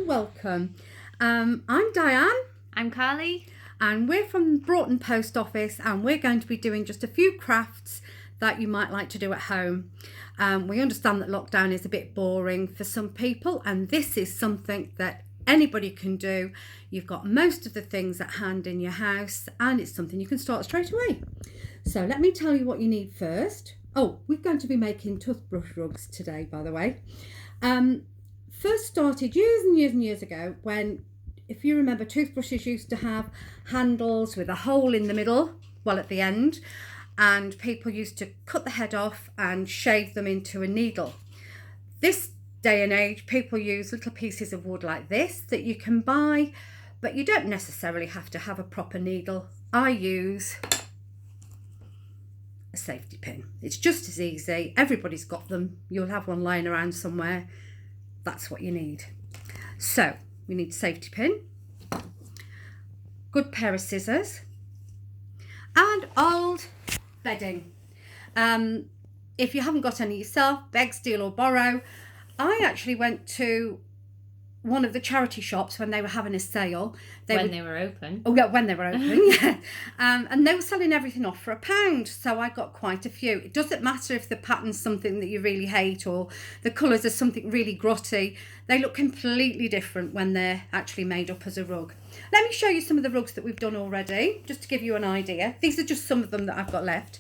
and welcome. I'm Diane. I'm Carly. And we're from Broughton Post Office, and we're going to be doing just a few crafts that you might like to do at home. We understand that lockdown is a bit boring for some people, and this is something that anybody can do. You've got most of the things at hand in your house, and it's something you can start straight away. So let me tell you what you need first. Oh, we're going to be making toothbrush rugs today, by the way. First started years and years and years ago when, if you remember, toothbrushes used to have handles with a hole in the middle, well, at the end, and people used to cut the head off and shave them into a needle. This day and age, people use little pieces of wood like this that you can buy, but you don't necessarily have to have a proper needle. I use a safety pin. It's just as easy. Everybody's got them. You'll have one lying around somewhere. That's what you need. So we need a safety pin, good pair of scissors, and old bedding. If you haven't got any yourself, beg, steal or borrow. I actually went to one of the charity shops when they were having a sale. They were open. Oh yeah, when they were open, yeah. And they were selling everything off for £1. So I got quite a few. It doesn't matter if the pattern's something that you really hate or the colours are something really grotty. They look completely different when they're actually made up as a rug. Let me show you some of the rugs that we've done already, just to give you an idea. These are just some of them that I've got left.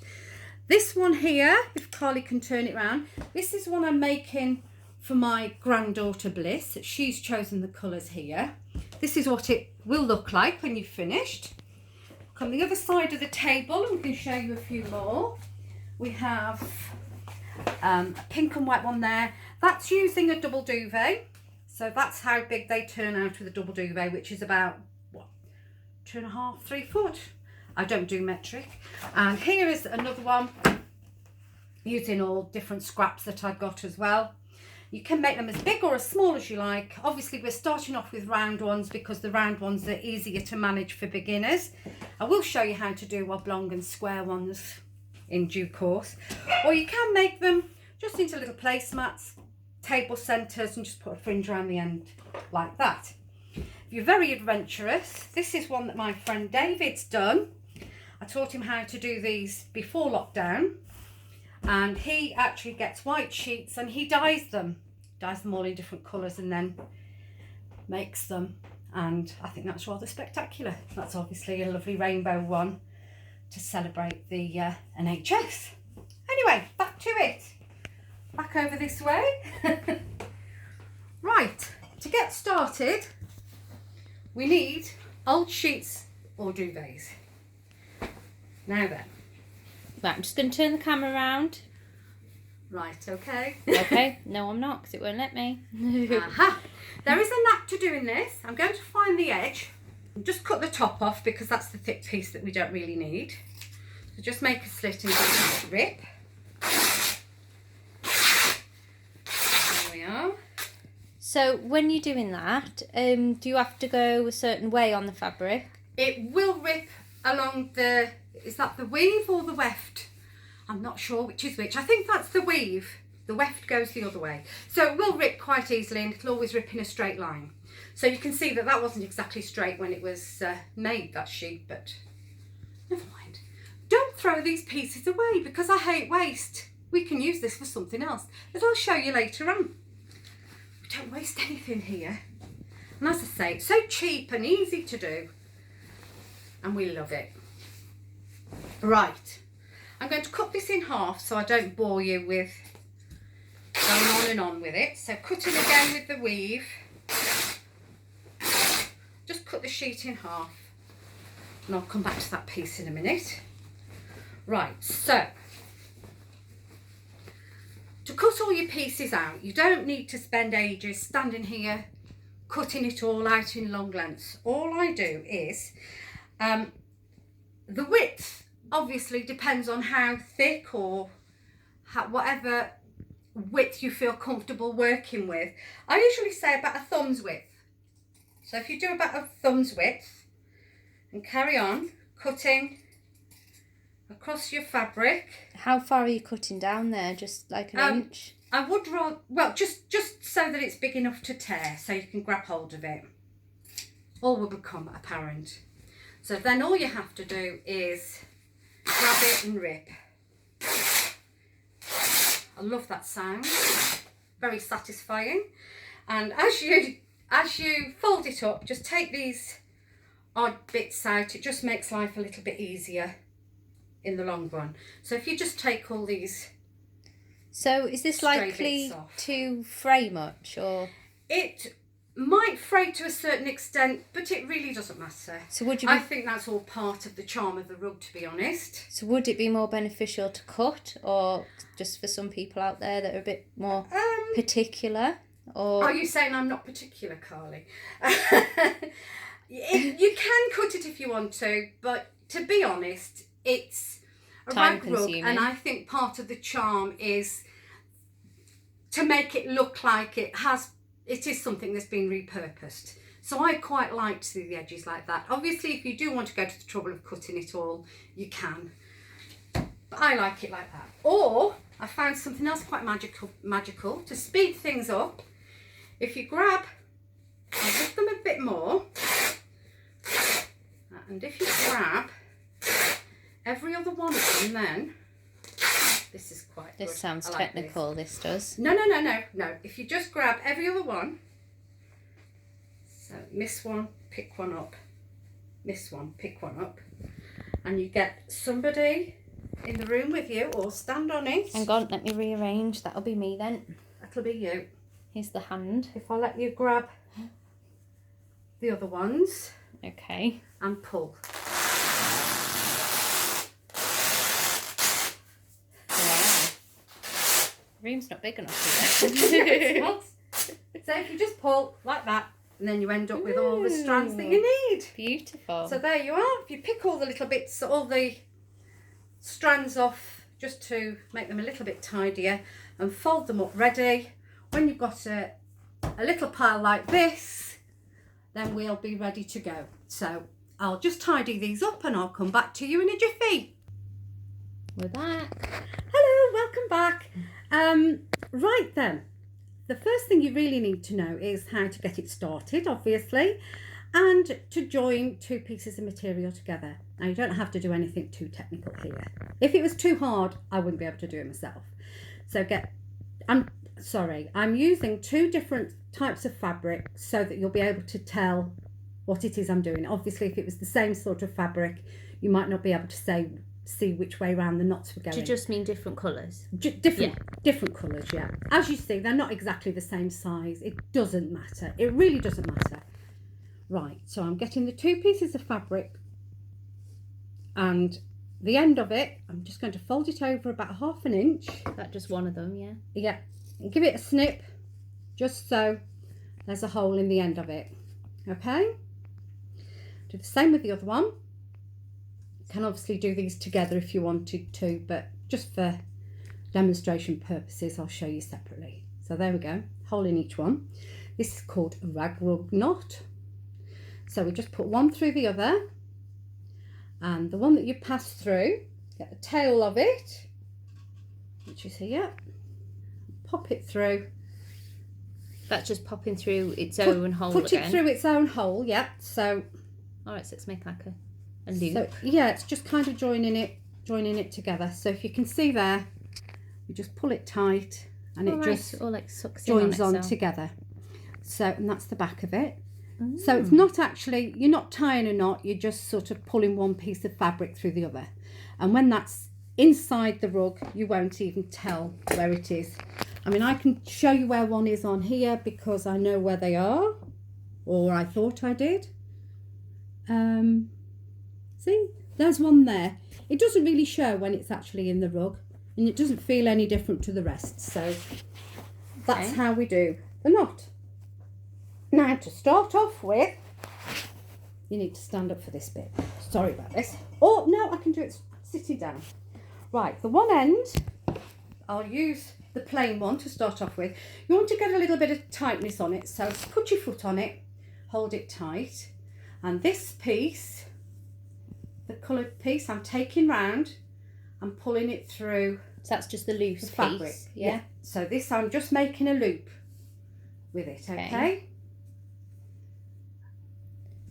This one here, if Carly can turn it around, this is one I'm making for my granddaughter Bliss. She's chosen the colours here. This is what it will look like when you've finished. Look on the other side of the table, and we can show you a few more. We have a pink and white one there. That's using a double duvet. So that's how big they turn out with a double duvet, which is about, what, 2.5, 3 foot. I don't do metric. And here is another one using all different scraps that I've got as well. You can make them as big or as small as you like. Obviously, we're starting off with round ones because the round ones are easier to manage for beginners. I will show you how to do oblong and square ones in due course. Or you can make them just into little placemats, table centres, and just put a fringe around the end like that. If you're very adventurous, this is one that my friend David's done. I taught him how to do these before lockdown. And he actually gets white sheets and he dyes them all in different colours and then makes them. And I think that's rather spectacular. That's obviously a lovely rainbow one to celebrate the NHS. Anyway, back to it. Back over this way. Right, to get started, we need old sheets or duvets. Now then. Right, I'm just going to turn the camera around. Right, okay. Okay, no I'm not, because it won't let me. Aha. There is a knack to doing this. I'm going to find the edge and just cut the top off because that's the thick piece that we don't really need. So just make a slit and just rip. There we are. So when you're doing that, do you have to go a certain way on the fabric? It will rip along the, is that the weave or the weft? I'm not sure which is which. I think that's the weave. The weft goes the other way. So it will rip quite easily and it'll always rip in a straight line. So you can see that that wasn't exactly straight when it was made, that sheet, but never mind. Don't throw these pieces away because I hate waste. We can use this for something else, as I'll show you later on. We don't waste anything here. And as I say, it's so cheap and easy to do. And we love it. Right, I'm going to cut this in half so I don't bore you with going on and on with it. So cutting again with the weave, just cut the sheet in half and I'll come back to that piece in a minute. Right, so to cut all your pieces out, you don't need to spend ages standing here cutting it all out in long lengths. All I do is the width obviously depends on how thick or whatever width you feel comfortable working with. I usually say about a thumb's width. So if you do about a thumb's width and carry on cutting across your fabric. How far are you cutting down there? Just like an inch? I would rather, well, just so that it's big enough to tear, so you can grab hold of it. All will become apparent. So then all you have to do is grab it and rip. I love that sound. Very satisfying. And as you fold it up, just take these odd bits out. It just makes life a little bit easier in the long run. So if you just take all these. So is this likely to fray much, or? It might fray to a certain extent, but it really doesn't matter. So would you? I think that's all part of the charm of the rug, to be honest. So would it be more beneficial to cut, or just for some people out there that are a bit more particular? Or are you saying I'm not particular, Carly? You can cut it if you want to, but to be honest, it's a rag rug, and I think part of the charm is to make it look like it is something that's been repurposed. So I quite like to see the edges like that. Obviously, if you do want to go to the trouble of cutting it all, you can. But I like it like that. Or I found something else quite magical to speed things up. If you grab and lift them a bit more, and if you grab every other one of them, then this is quite good. This sounds like technical, this does. No. If you just grab every other one, so miss one, pick one up, miss one, pick one up, and you get somebody in the room with you, or stand on it. Hang on, let me rearrange. That'll be me then. That'll be you. Here's the hand. If I let you grab the other ones. Okay. And pull. Wow. The room's not big enough for it. So if you just pull like that, and then you end up with all the strands that you need. Beautiful. So there you are. If you pick all the little bits, all the strands off, just to make them a little bit tidier, and fold them up ready. When you've got a little pile like this, then we'll be ready to go. So I'll just tidy these up and I'll come back to you in a jiffy. We're back. Hello, welcome back. Right then, the first thing you really need to know is how to get it started, obviously, and to join two pieces of material together. Now, you don't have to do anything too technical here. If it was too hard, I wouldn't be able to do it myself. So I'm using two different types of fabric so that you'll be able to tell what it is I'm doing. Obviously, if it was the same sort of fabric, you might not be able to see which way around the knots were going. Do you just mean different colours? Different colours, yeah. As you see, they're not exactly the same size. It doesn't matter. It really doesn't matter. Right, so I'm getting the two pieces of fabric, and the end of it, I'm just going to fold it over about 1/2 inch. That's just one of them, yeah? Yeah. And give it a snip, just so there's a hole in the end of it. Okay? Do the same with the other one. You can obviously do these together if you wanted to, but just for demonstration purposes, I'll show you separately. So there we go, hole in each one. This is called a rag rug knot. So we just put one through the other, and the one that you pass through, get the tail of it, which is here, pop it through. That's just popping through its own hole again. Put it through its own hole, yeah. So, alright, so it's making like a loop. So, yeah, it's just kind of joining it together. So if you can see there, you just pull it tight, and it just all like sucks joins on together. So, and that's the back of it. So it's not actually, you're not tying a knot, you're just sort of pulling one piece of fabric through the other. And when that's inside the rug, you won't even tell where it is. I mean, I can show you where one is on here because I know where they are, or I thought I did. See, there's one there. It doesn't really show when it's actually in the rug, and it doesn't feel any different to the rest. So that's how we do the knot. Now, to start off with, you need to stand up for this bit. Sorry about this. Oh, no, I can do it sitting down. Right, the one end, I'll use the plain one to start off with. You want to get a little bit of tightness on it, so put your foot on it, hold it tight. And this piece, the coloured piece, I'm taking round and pulling it through So that's just the loose the fabric. piece. Yeah. So this, I'm just making a loop with it, okay?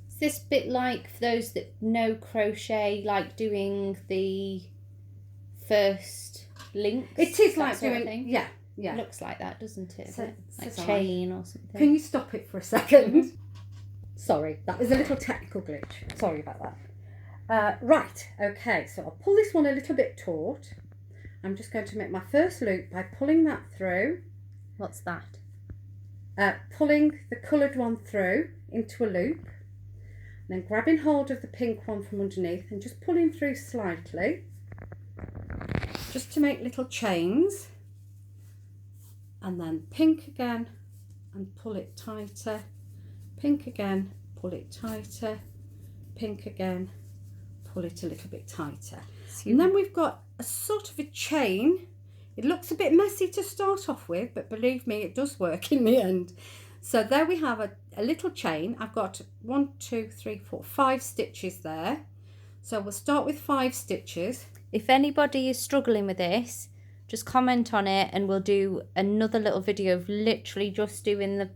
Is this bit like, for those that know crochet, like doing the first links? It is that like sort of doing, thing? yeah. It looks like that, doesn't it? So, Like chain or something. Can you stop it for a second? Sorry, that was a little technical glitch. Sorry about that. Right, okay, so I'll pull this one a little bit taut. I'm just going to make my first loop by pulling that through. What's that? Pulling the coloured one through into a loop. Then grabbing hold of the pink one from underneath and just pulling through slightly. Just to make little chains. And then pink again and pull it tighter. Pink again, pull it tighter. Pink again, pull it a little bit tighter. And then we've got a sort of a chain. It looks a bit messy to start off with, but believe me, it does work in the end. So there we have a little chain. I've got 1, 2, 3, 4, 5 stitches there. So we'll start with 5 stitches. If anybody is struggling with this, just comment on it and we'll do another little video of literally just doing the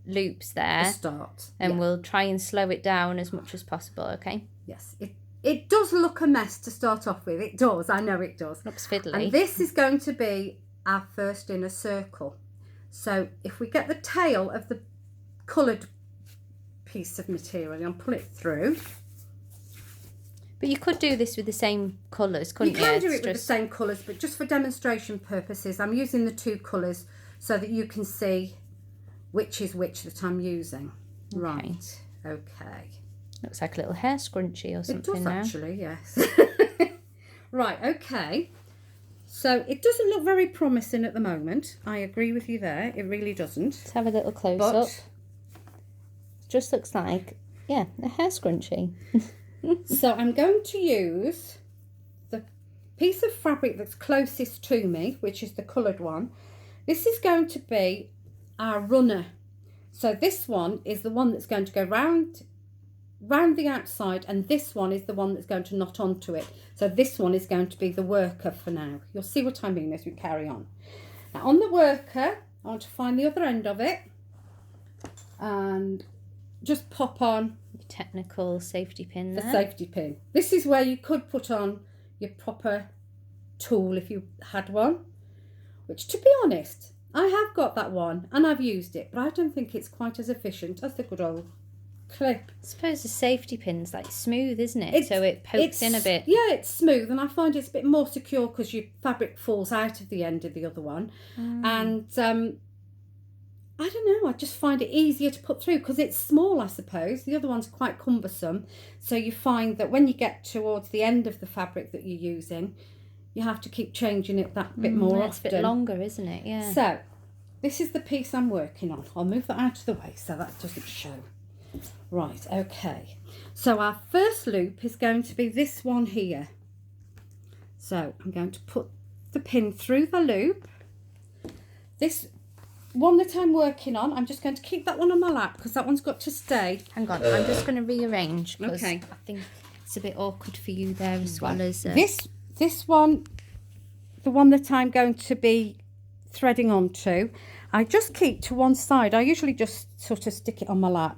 loops there. The start. And we'll try and slow it down as much as possible, okay? Yes, it does look a mess to start off with. It does, I know it does. Looks fiddly. And this is going to be our first inner circle. So if we get the tail of the coloured piece of material and pull it through. But you could do this with the same colours, couldn't you? You can do it with the same colours, but just for demonstration purposes, I'm using the 2 colours so that you can see which is which that I'm using. Okay. Right, okay. Looks like a little hair scrunchie or something. It does now. actually, yes. Right, okay. So it doesn't look very promising at the moment. I agree with you there. It really doesn't. Let's have a little close up. Just looks like, yeah, a hair scrunchie. So I'm going to use the piece of fabric that's closest to me, which is the coloured one. This is going to be our runner. So this one is the one that's going to go round the outside, and this one is the one that's going to knot onto it. So this one is going to be the worker for now. You'll see what I mean as we carry on. Now on the worker, I want to find the other end of it and just pop on your technical safety pin there. The safety pin. This is where you could put on your proper tool if you had one, which, to be honest, I have got that one and I've used it, but I don't think it's quite as efficient as the good old clip. I suppose the safety pin's like smooth, isn't it? So it pokes in a bit. Yeah, it's smooth, and I find it's a bit more secure because your fabric falls out of the end of the other one. And I don't know, I just find it easier to put through because it's small, I suppose. The other one's quite cumbersome, so you find that when you get towards the end of the fabric that you're using, you have to keep changing it that bit more often. It's a bit longer, isn't it? Yeah. So this is the piece I'm working on. I'll move that out of the way so that doesn't show. Right, okay. So our first loop is going to be this one here. So I'm going to put the pin through the loop. This one that I'm working on, I'm just going to keep that one on my lap because that one's got to stay. Hang on, I'm just going to rearrange because Okay. I think it's a bit awkward for you there as well as... This one, the one that I'm going to be threading onto, I just keep to one side. I usually just sort of stick it on my lap.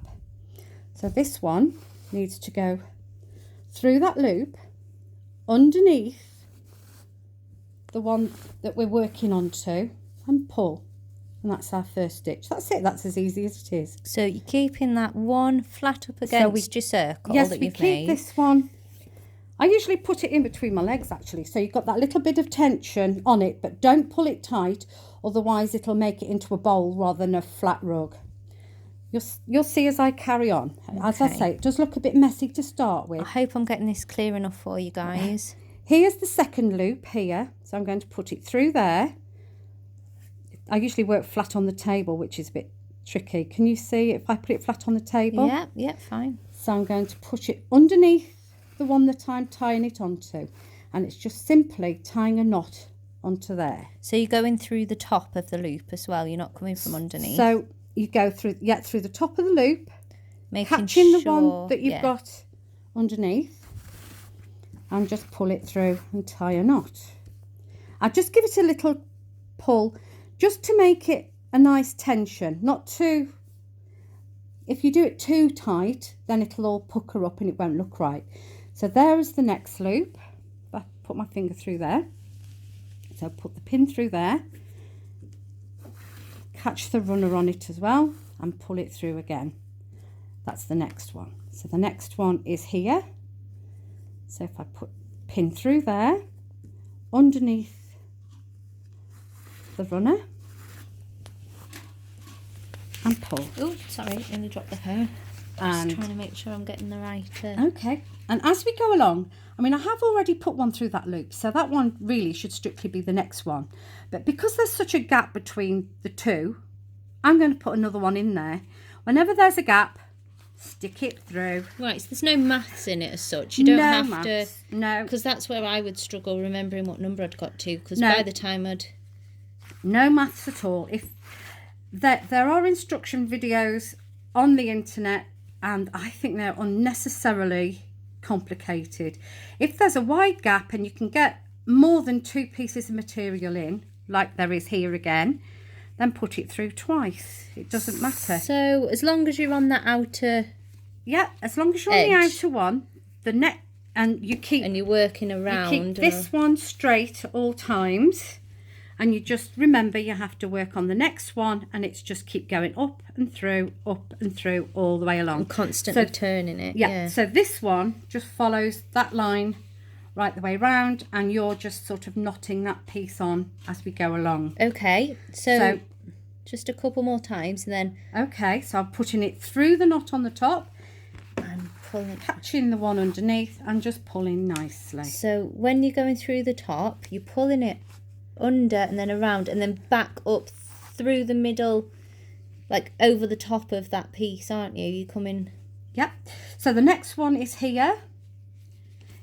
So this one needs to go through that loop underneath the one that we're working onto and pull. And that's our first stitch. That's it. That's as easy as it is. So you're keeping that one flat up against your circle that you've made. Yes, we keep this one. I usually put it in between my legs actually. So you've got that little bit of tension on it, but don't pull it tight. Otherwise it'll make it into a bowl rather than a flat rug. You'll see as I carry on. As I say, it does look a bit messy to start with. I hope I'm getting this clear enough for you guys. Here's the second loop here. So I'm going to put it through there. I usually work flat on the table, which is a bit tricky. Can you see if I put it flat on the table? Yeah, fine. So I'm going to put it underneath the one that I'm tying it onto. And it's just simply tying a knot onto there. So you're going through the top of the loop as well. You're not coming from underneath. So you go through the top of the loop, catching catching the one that you've got underneath, and just pull it through and tie a knot. I'll just give it a little pull just to make it a nice tension, not too, if you do it too tight, then it'll all pucker up and it won't look right. So there is the next loop. I put my finger through there. So put the pin through there, catch the runner on it as well and pull it through again. That's the next one. So the next one is here. So if I put pin through there, underneath the runner and pull. Oh, sorry, I'm going to drop the hair. And just trying to make sure I'm getting the right... Okay, and as we go along, I mean, I have already put one through that loop, so that one really should strictly be the next one. But because there's such a gap between the two, I'm going to put another one in there. Whenever there's a gap, stick it through. Right, so there's no maths in it as such. You don't have maths, to... No. Because that's where I would struggle remembering what number I'd got to. Because No. by the time I'd... No maths at all. If there are instruction videos on the internet, and I think they're unnecessarily complicated. If there's a wide gap and you can get more than 2 pieces of material in, like there is here again, then put it through twice. It doesn't matter. So as long as you're on that outer... Yeah, as long as you're edge. on the outer one, the net, and you keep... And you're working around... You keep this one straight at all times. And you just remember you have to work on the next one, and it's just keep going up and through all the way along. And constantly turning it. Yeah, so this one just follows that line right the way round, and you're just sort of knotting that piece on as we go along. Okay, so just a couple more times and then... Okay, so I'm putting it through the knot on the top and pulling, catching the one underneath and just pulling nicely. So when you're going through the top, you're pulling it under and then around and then back up through the middle, like over the top of that piece, aren't you? You come in. Yep. So the next one is here.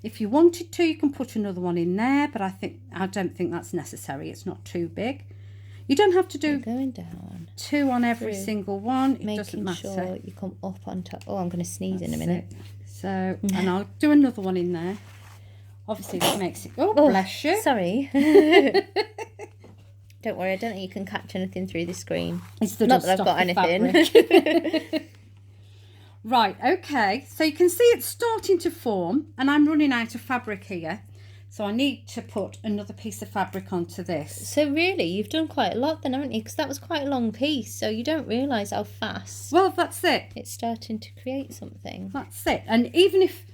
If you wanted to, you can put another one in there, but I don't think that's necessary. It's not too big. You don't have to do going down 2 on every single one. It doesn't making matter. sure you come up on top. Oh, I'm going to sneeze in a That's minute. it. So, and I'll do another one in there. Obviously, that makes it... Oh, bless you. Sorry. Don't worry, I don't think you can catch anything through the screen. It's the Not dust that I've got off the anything. Right, okay. So you can see it's starting to form, and I'm running out of fabric here. So I need to put another piece of fabric onto this. So really, you've done quite a lot then, haven't you? Because that was quite a long piece, so you don't realise how fast Well, that's it. it's starting to create something. That's it. And even if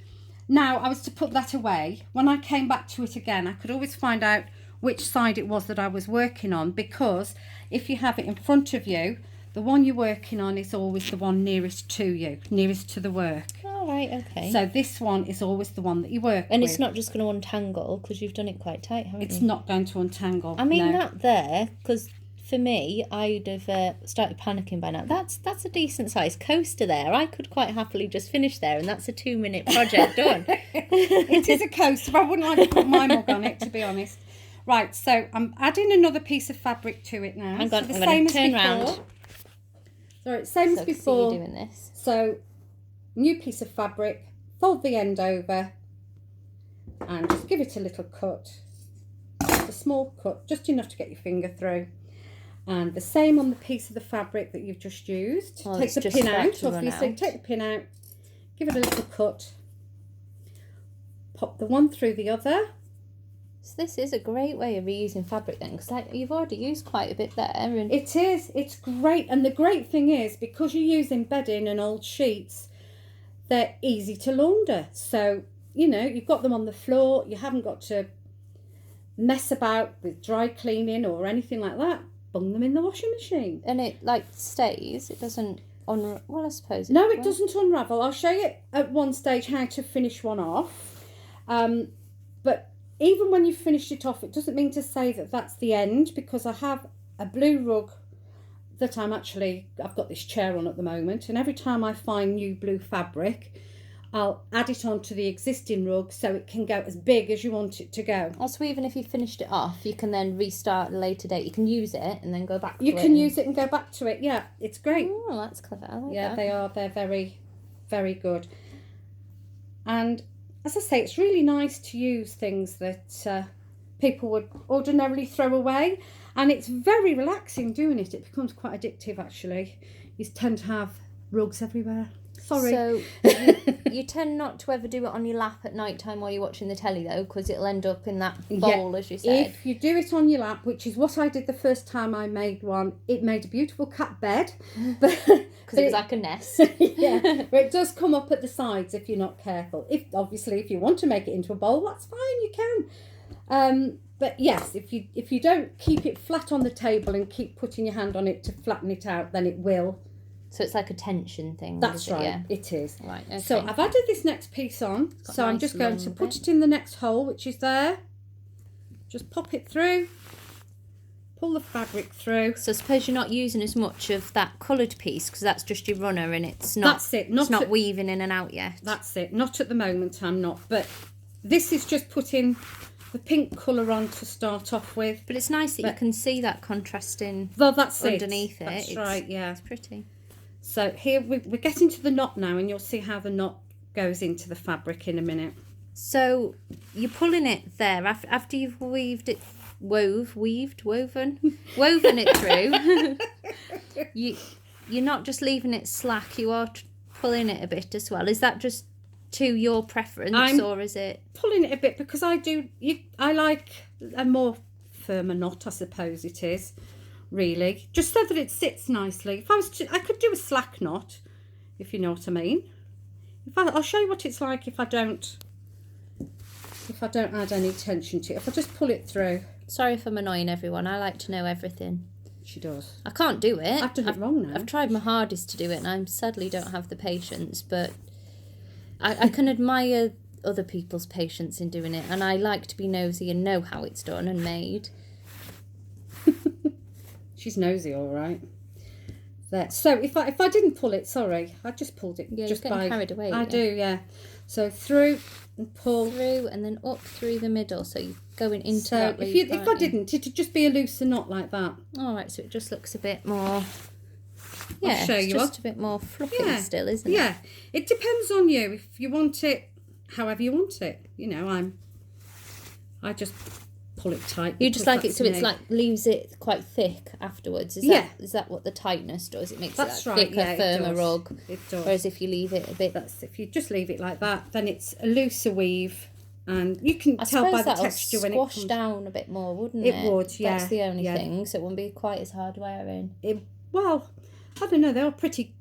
now I was to put that away, when I came back to it again, I could always find out which side it was that I was working on, because if you have it in front of you, the one you're working on is always the one nearest to you, nearest to the work. Oh, right, okay. So this one is always the one that you work And with. it's not just going to untangle because you've done it quite tight, haven't It's you? not going to untangle. I mean, no. that there, because for me, I'd have started panicking by now. That's a decent sized coaster there. I could quite happily just finish there, and that's a 2-minute project done. It is a coaster. I wouldn't like to put my mug on it, to be honest. Right, so I'm adding another piece of fabric to it now. Hang on, so I'm going to turn round. Sorry, same as So I can see before. you doing this. So, new piece of fabric, fold the end over, and just give it a little cut. Just a small cut, just enough to get your finger through. And the same on the piece of the fabric that you've just used. Well, Take it's the just pin about out, to run obviously. out. Take the pin out, give it a little cut, pop the one through the other. So this is a great way of reusing fabric then, because you've already used quite a bit there. And It is, it's great. And the great thing is, because you're using bedding and old sheets, they're easy to launder. So, you know, you've got them on the floor, you haven't got to mess about with dry cleaning or anything like that. Bung them in the washing machine. And it like stays, it doesn't well, I suppose No, it will. doesn't unravel. I'll show you at one stage how to finish one off. But even when you've finished it off, it doesn't mean to say that that's the end, because I have a blue rug that I've got this chair on at the moment, and every time I find new blue fabric, I'll add it onto the existing rug so it can go as big as you want it to go. Also, even if you finished it off, you can then restart at a later date. You can use it and then go back to it. You can use it and go back to it. Yeah, it's great. Oh, that's clever. I like Yeah, that. they are. They're very, very good. And as I say, it's really nice to use things that people would ordinarily throw away. And it's very relaxing doing it. It becomes quite addictive, actually. You tend to have rugs everywhere. Sorry. So you tend not to ever do it on your lap at night time while you're watching the telly, though, because it'll end up in that bowl, as you said. If you do it on your lap, which is what I did the first time I made one, it made a beautiful cat bed. Because it was like a nest. Yeah, but it does come up at the sides if you're not careful. If you want to make it into a bowl, that's fine, you can. But yes, if you don't keep it flat on the table and keep putting your hand on it to flatten it out, then it will. So it's like a tension thing. That's right. Yeah. It is. Right. Okay. So I've added this next piece on. So I'm just going to put it in the next hole, which is there. Just pop it through. Pull the fabric through. So I suppose you're not using as much of that coloured piece because that's just your runner and it's not. That's it. It's not weaving in and out yet. That's it. Not at the moment. I'm not. But this is just putting the pink colour on to start off with. But it's nice that you can see that contrasting. Well, that's underneath it. That's right. Yeah. It's pretty. So here we're getting to the knot now, and you'll see how the knot goes into the fabric in a minute. So you're pulling it there after you've woven it through. You're not just leaving it slack. You are pulling it a bit as well. Is that just to your preference, or is it pulling it a bit because I like a more firmer knot, I suppose it is. Really, just so that it sits nicely. I could do a slack knot, if you know what I mean. I'll show you what it's like if I don't add any tension to it. If I just pull it through. Sorry if I'm annoying everyone. I like to know everything. She does. I can't do it. I've done it wrong now. I've tried my hardest to do it, and I sadly don't have the patience. But I can admire other people's patience in doing it, and I like to be nosy and know how it's done and made. She's nosy, all right. There. So if I didn't pull it, sorry, I just pulled it. Yeah, just you're getting carried away. I do, yeah. So through and pull through, and then up through the middle. So you're going into that loop. If I didn't, it'd just be a looser knot like that. All right, so it just looks a bit more. Yeah, I'll show it's you just a bit more fluffy still, isn't it? Yeah, it depends on you. If you want it, however you want it. You know, I just pull it tight. You just like it so it's like leaves it quite thick afterwards. Is that what the tightness does? It makes it thicker, firmer rug. It does. Whereas if you leave it a bit, if you just leave it like that, then it's a looser weave, and you can tell by the texture when it comes. Squash down a bit more, wouldn't it? It would, yeah. That's the only thing. So it wouldn't be quite as hard wearing. Well, I don't know. They are pretty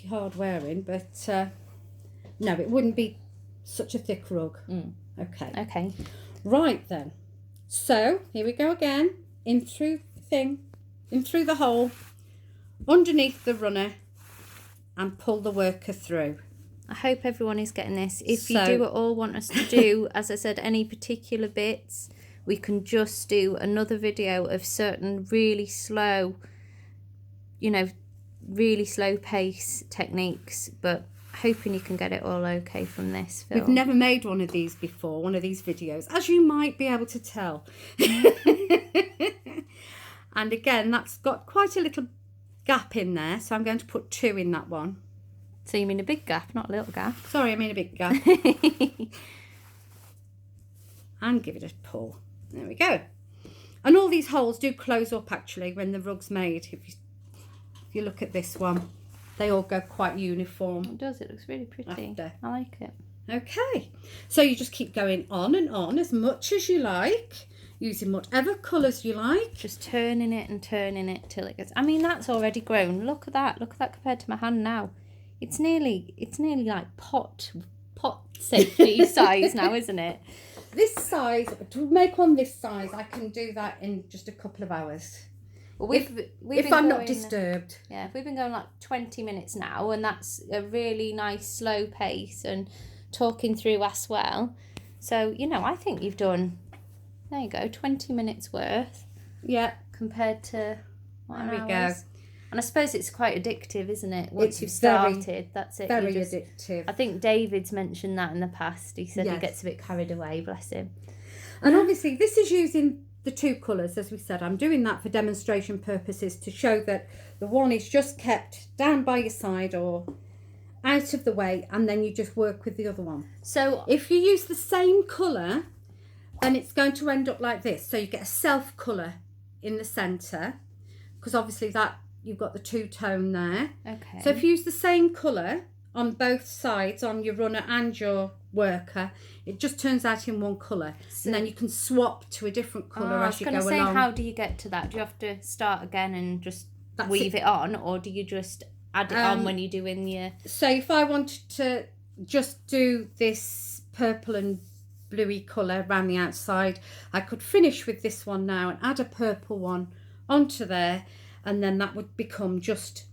hard wearing, but no, it wouldn't be such a thick rug. Okay. Right then. So here we go again, in through the hole, underneath the runner, and pull the worker through. I hope everyone is getting this. If you do at all want us to do, as I said, any particular bits, we can just do another video of certain really slow pace techniques, but hoping you can get it all okay from this film. We've never made one of these before, one of these videos, as you might be able to tell. And again, that's got quite a little gap in there, so I'm going to put 2 in that one. So you mean a big gap, not a little gap? Sorry, I mean a big gap. And give it a pull. There we go. And all these holes do close up actually when the rug's made. If you look at this one, they all go quite uniform. It does. It looks really pretty. I like it. Okay. So you just keep going on and on as much as you like, using whatever colours you like. Just turning it till it gets... I mean, that's already grown. Look at that. Look at that compared to my hand now. It's nearly like pot safety size now, isn't it? This size, to make one this size, I can do that in just a couple of hours. Well, if I'm not disturbed. Yeah, if we've been going like 20 minutes now, and that's a really nice slow pace and talking through as well. So, I think you've done, there you go, 20 minutes worth. Yeah. Compared to there we go. And I suppose it's quite addictive, isn't it? Once you've started, that's it. Very addictive. I think David's mentioned that in the past. He said he gets a bit carried away, bless him. And obviously this is using the 2 colours, as we said. I'm doing that for demonstration purposes to show that the one is just kept down by your side or out of the way, and then you just work with the other one. So if you use the same colour then it's going to end up like this. So you get a self colour in the centre, because obviously that you've got the two-tone there. Okay. So if you use the same colour on both sides, on your runner and your worker, it just turns out in one colour. So, and then you can swap to a different colour as you go along. I was going to say, how do you get to that? Do you have to start again and just weave it on, or do you just add it on when you're doing your... So if I wanted to just do this purple and bluey colour around the outside, I could finish with this one now and add a purple one onto there, and then that would become just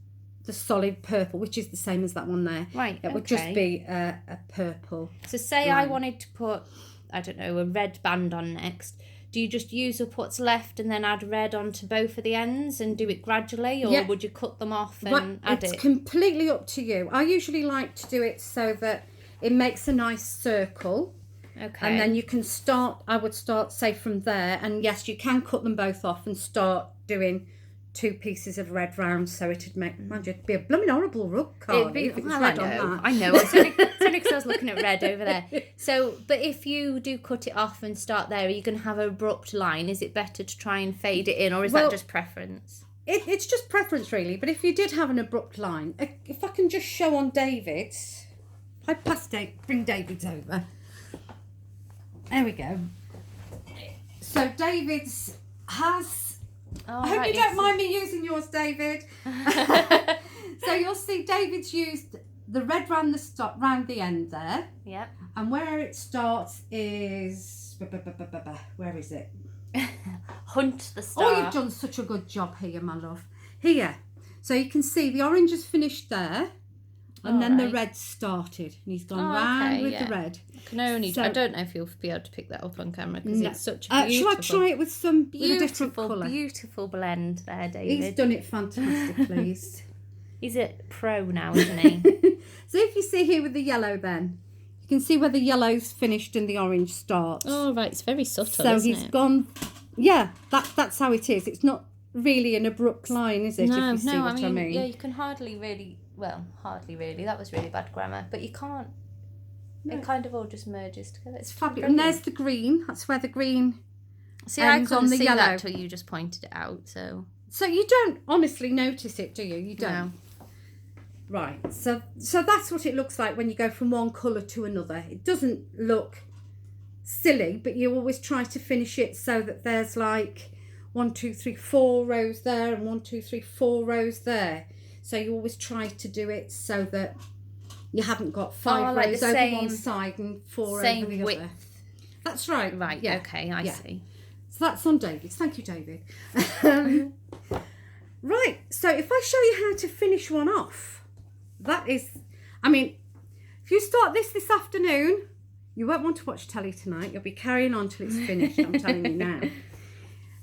the solid purple, which is the same as that one there. Right, it would just be a purple. So say I wanted to put, I don't know, a red band on next. Do you just use up what's left and then add red onto both of the ends and do it gradually, or would you cut them off and add it? It's completely up to you. I usually like to do it so that it makes a nice circle. Okay. And then you can start, I would start, say, from there. And yes, you can cut them both off and start doing 2 pieces of red round, so it'd make, mind you, it'd be a blooming horrible rug, Carly, if it was red on that. I know. It's only because I was looking at red over there. So, but if you do cut it off and start there, are you going to have an abrupt line? Is it better to try and fade it in, or is that just preference? It's just preference, really. But if you did have an abrupt line, if I can just show on David's, I bring David's over. There we go. So David's has... I hope you don't mind me using yours, David. So you'll see David's used the red round the end there. Yep. And where it starts is... Where is it? Hunt the star. Oh, you've done such a good job here, my love. Here. So you can see the orange is finished there. And then the red started. And he's gone round with the red. I don't know if you'll be able to pick that up on camera because it's such a beautiful... Shall I try it with some beautiful, colour? Beautiful blend there, David. He's done it fantastically. He's a pro now, isn't he? So if you see here with the yellow then, you can see where the yellow's finished and the orange starts. Oh, right. It's very subtle, so isn't he's gone... Yeah, that's how it is. It's not really an abrupt line, is it? No, if you see what I mean. Yeah, you can hardly really... Well, hardly really. That was really bad grammar. But you can't... No. It kind of all just merges together. It's fabulous. And there's the green. That's where the green See, I couldn't see yellow. That till you just pointed it out. So you don't honestly notice it, do you? You don't. No. Right. So that's what it looks like when you go from one colour to another. It doesn't look silly, but you always try to finish it so that there's like 1, 2, 3, 4 rows there and 1, 2, 3, 4 rows there. So you always try to do it so that you haven't got 5 rows over one side and 4 over the width. other. That's right. Right, yeah. Okay, I see. So that's on David's. Thank you, David. Right, so if I show you how to finish one off, that is, I mean, if you start this afternoon, you won't want to watch telly tonight. You'll be carrying on till it's finished, I'm telling you now.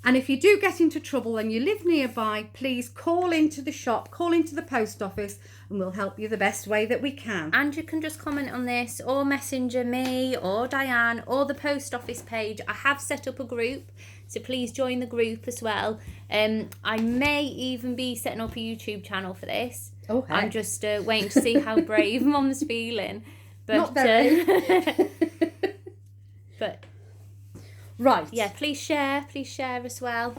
And if you do get into trouble and you live nearby, please call into the shop, call into the post office, and we'll help you the best way that we can. And you can just comment on this or messenger me or Diane or the post office page. I have set up a group, so please join the group as well. I may even be setting up a YouTube channel for this. Okay. I'm just waiting to see how brave Mum's feeling. But, not very. But... Right. Yeah, please share as well.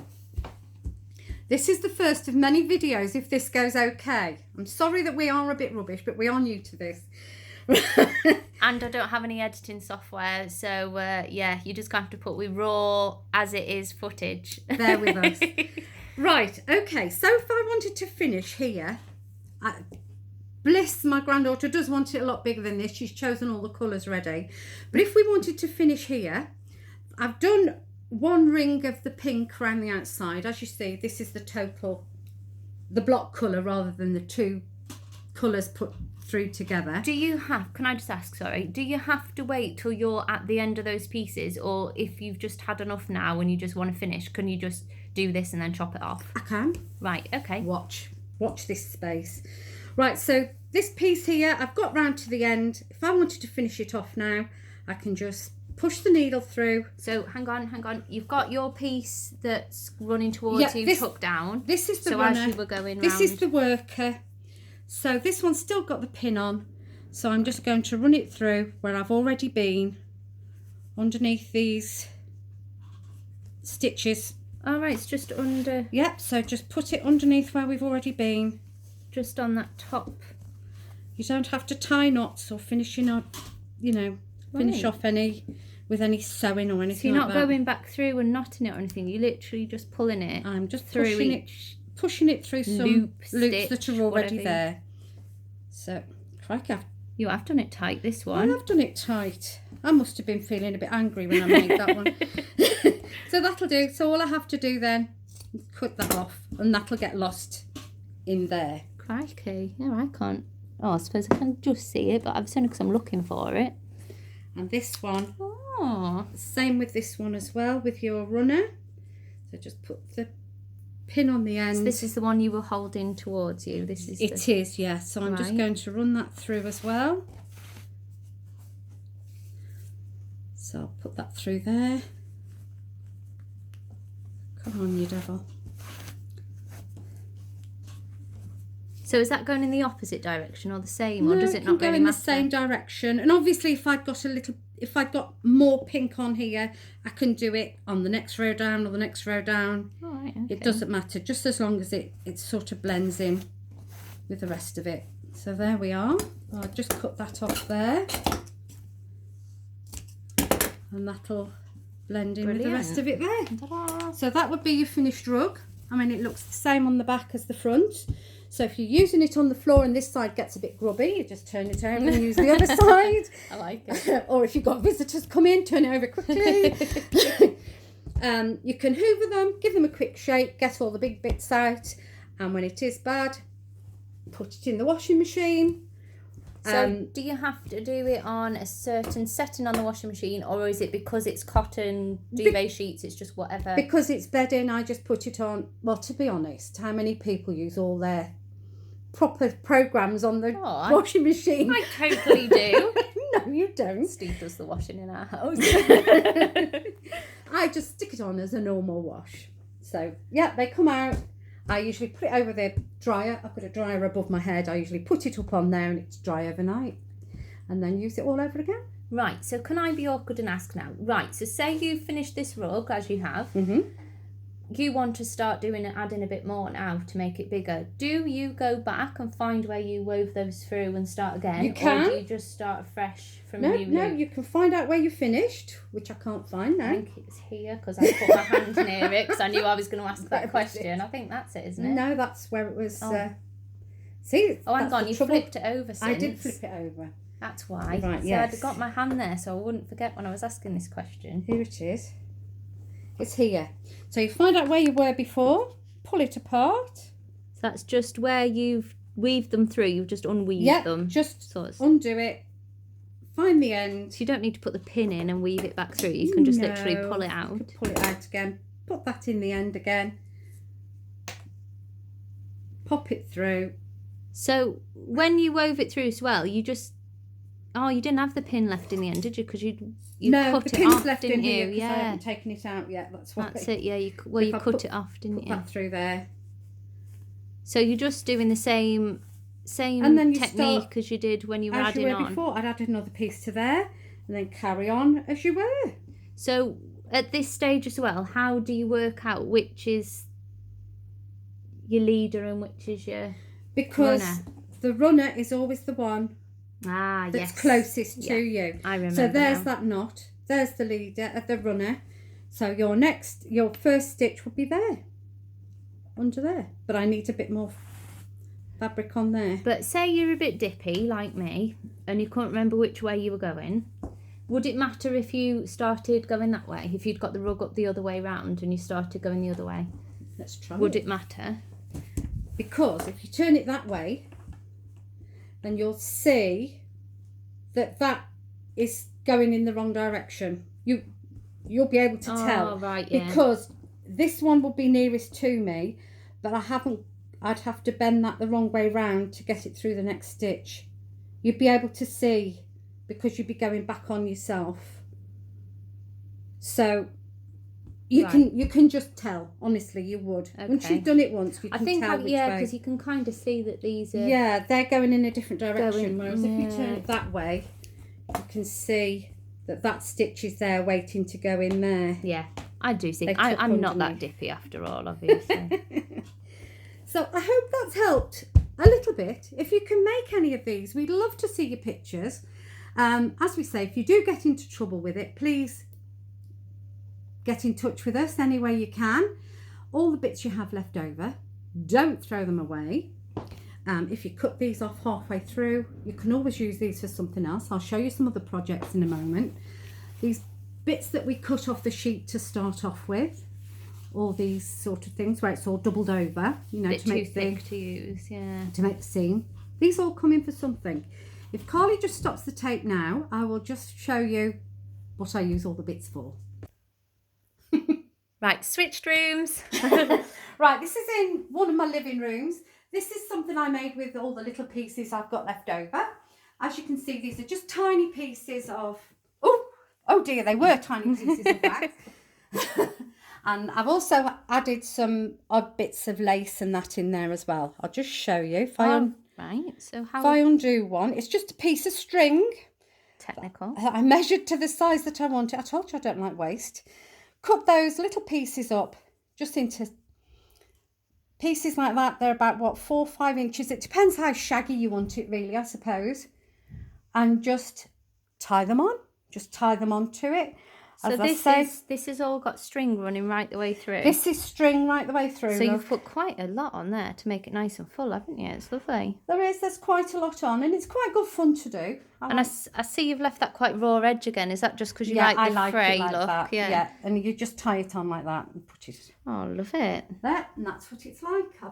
This is the first of many videos, if this goes okay. I'm sorry that we are a bit rubbish, but we are new to this. And I don't have any editing software, so yeah, you just have to put with raw as it is footage. There with us. Right, okay, so if I wanted to finish here, Bliss, my granddaughter, does want it a lot bigger than this. She's chosen all the colours ready. But if we wanted to finish here, I've done 1 ring of the pink around the outside. As you see, this is the total, the block colour rather than the 2 colours put through together. Do you have, can I just ask, sorry, do you have to wait till you're at the end of those pieces, or if you've just had enough now and you just want to finish, can you just do this and then chop it off? I can. Right, okay. Watch this space. Right, so this piece here, I've got round to the end. If I wanted to finish it off now, I can just push the needle through. So hang on. You've got your piece that's running towards you, tucked down. This is the runner. As you were going this round. is the worker. So this one's still got the pin on. So I'm just going to run it through where I've already been underneath these stitches. All right, it's just under, Yep, so just put it underneath where we've already been. just on that top. You don't have to tie knots or finishing up, you know, finish Right. off any with any sewing or So anything you're like not that. going back through and knotting it or anything. You're literally just pulling it. I'm just through pushing it through some loop, loops that stitch, are already whatever. there. So, crikey, You have done it tight, this I one. have done it tight. I must have been feeling a bit angry when I made that one. So that'll do. So all I have to do then is cut that off, and that'll get lost in there. Crikey. No, I can't. Oh, I suppose I can just see it, but it's only because I'm looking for it. And this one, Oh. same with this one as well, with your runner. So just put the pin on the end. So this is the one you were holding towards you. This is It is, yeah. So I'm just Right. going to run that through as well. So I'll put that through there. Come on, you devil. So is that going in the opposite direction or the same, or No, does it it can not go really in matter? the same direction. And obviously, if I'd got more pink on here, I can do it on the next row down or the next row down. All right, okay. It doesn't matter, just as long as it sort of blends in with the rest of it. So there we are. I'll just cut that off there. And that'll blend in with the rest of it there. Ta-da. So that would be your finished rug. I mean, it looks the same on the back as the front. So if you're using it on the floor and this side gets a bit grubby, you just turn it over and use the other side. I like it. Or if you've got visitors come in, turn it over quickly. You can hoover them, give them a quick shake, get all the big bits out, and when it is bad, put it in the washing machine. So do you have to do it on a certain setting on the washing machine, or is it because it's cotton duvet sheets, it's just whatever? Because it's bedding, I just put it on. Well, to be honest, how many people use all their proper programs on the washing machine? I totally do. No, you don't. Steve does the washing in our house. I just stick it on as a normal wash. So, yeah, they come out. I usually put it over the dryer. I've got a dryer above my head. I usually put it up on there and it's dry overnight. And then use it all over again. Right, so can I be awkward and ask now? Right, so say you finish this rug, as you have. Mm-hmm. You want to start adding a bit more now to make it bigger. Do you go back and find where you wove those through and start again? You can. Or do you just start afresh from No, new no, loop? you can find out where you finished, which I can't find I now. think it's here because I put my hand near it because I knew I was going to ask that question. I think that's it, isn't it? No, that's where it was. Oh. See? Oh, hang that's on, the you trouble. flipped it over since. I did flip it over. That's why. Right, so yes. I'd got my hand there so I wouldn't forget when I was asking this question. Here it is. It's here. So you find out where you were before, pull it apart. So that's just where you've weaved them through. You've just unweaved them. Just So, it's, undo it, find the end. so you don't need to put the pin in and weave it back through. You can just literally pull it You out. can pull it out again, put that in the end again, pop it through. So when you wove it through as well, you just... Oh, you didn't have the pin left in the end, did you? Because you No, cut the it pin's off, left didn't in here you? because I Yeah, haven't taken it out yet. That's why. that's it. Yeah, you If I cut put- it off, didn't Put you? that through there. So you're just doing the same And then you technique start as you did when you were As you adding were on. before, I'd add another piece to there, and then carry on as you were. So at this stage as well, how do you work out which is your leader and which is your Because runner? the runner is always the one Yes, that's closest to you. I remember. So there's now. that knot. There's the leader of the runner. So your first stitch will be there, under there. But I need a bit more fabric on there. But say you're a bit dippy like me, and you couldn't remember which way you were going. Would it matter if you started going that way? If you'd got the rug up the other way round and you started going the other way, Let's try. would it matter? Because if you turn it that way, then you'll see that is going in the wrong direction. You'll be able to tell. Oh, right, yeah. Because this one will be nearest to me, but I'd have to bend that the wrong way round to get it through the next stitch. You'd be able to see because you'd be going back on yourself. So you can just tell. Honestly, you would. Once Okay. you've done it once, you I can think, tell which yeah, way. because you can kind of see that these are... Yeah, they're going in a different direction. Going- Whereas if you turn yeah. it that way, you can see that stitch is there waiting to go in there. Yeah. I do think They took I'm under not that me. dippy after all, obviously. So I hope that's helped a little bit. If you can make any of these, we'd love to see your pictures. As we say, if you do get into trouble with it, please get in touch with us any way you can. All the bits you have left over, don't throw them away. If you cut these off halfway through, you can always use these for something else. I'll show you some other projects in a moment. These bits that we cut off the sheet to start off with, all these sort of things where it's all doubled over, you know, Bit to make too thick to use, yeah. to make the seam. These all come in for something. If Carly just stops the tape now, I will just show you what I use all the bits for. Right, switched rooms. Right, this is in one of my living rooms. This is something I made with all the little pieces I've got left over. As you can see, these are just tiny pieces of, oh dear, they were tiny pieces in fact. And I've also added some odd bits of lace and that in there as well. I'll just show you. If I undo one, it's just a piece of string. Technical. I measured to the size that I wanted. I told you I don't like waste. Cut those little pieces up just into pieces like that. They're about, what, 4 or 5 inches. It depends how shaggy you want it, really, I suppose. And just tie them on. Just tie them onto it. So this has all got string running right the way through. This is string right the way through. So you've put quite a lot on there to make it nice and full, haven't you? It's lovely. There's quite a lot on, and it's quite good fun to do. I see you've left that quite raw edge again. Is that just because you like the fray look? That. Yeah, and you just tie it on like that and put it. Oh, love it. There, and that's what it's like.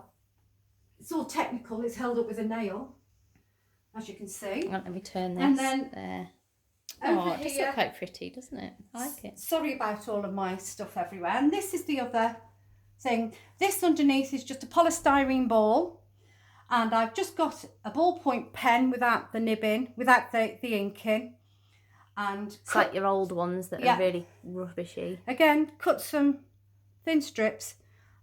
It's all technical. It's held up with a nail, as you can see. Well, let me turn this. And then there. over it does here, look quite pretty, doesn't it? I like it. Sorry about all of my stuff everywhere. And this is the other thing. This underneath is just a polystyrene ball. And I've just got a ballpoint pen without the nib in, without the ink in. And it's like your old ones that are really rubbishy. Again, cut some thin strips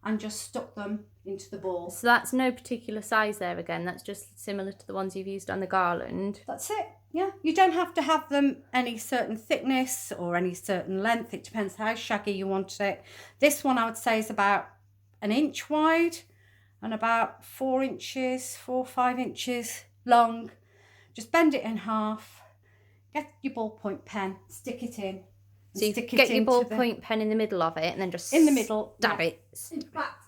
and just stuck them into the ball. So that's no particular size there again. That's just similar to the ones you've used on the garland. That's it. Yeah, you don't have to have them any certain thickness or any certain length. It depends how shaggy you want it. This one I would say is about 1 inch wide and about 4 or 5 inches long. Just bend it in half. Get your ballpoint pen, stick it in. So you get your ballpoint pen in the middle of it and then just in the middle, dab it. In fact,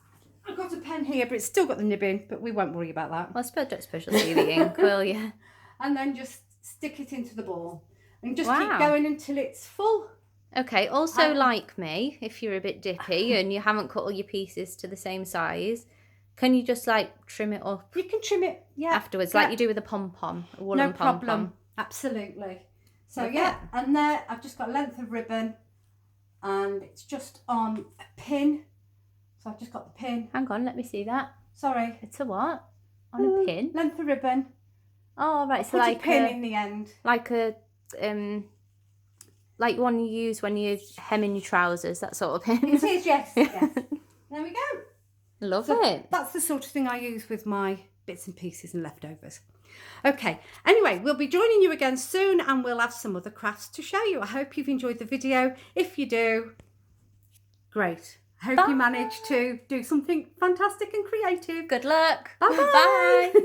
I've got a pen here, but it's still got the nib in, but we won't worry about that. Well, I don't suppose you'll see the ink, will you? And then just stick it into the ball and just keep going until it's full. Okay, also like me, if you're a bit dippy and you haven't cut all your pieces to the same size, can you just like trim it up? You can trim it, afterwards, like you do with a pom-pom, a woolen pom-pom. No problem, absolutely. So and there I've just got a length of ribbon and it's just on a pin. So I've just got the pin. Hang on, let me see that. Sorry. It's a what? On a pin? Length of ribbon. Oh, right. So put like a pin in the end. Like a like one you use when you're hemming your trousers, that sort of pin. It is, yes. Yes. There we go. Love it. That's the sort of thing I use with my bits and pieces and leftovers. Okay, anyway, we'll be joining you again soon and we'll have some other crafts to show you. I hope you've enjoyed the video. If you do, great. I hope you managed to do something fantastic and creative. Good luck. Bye-bye. Bye.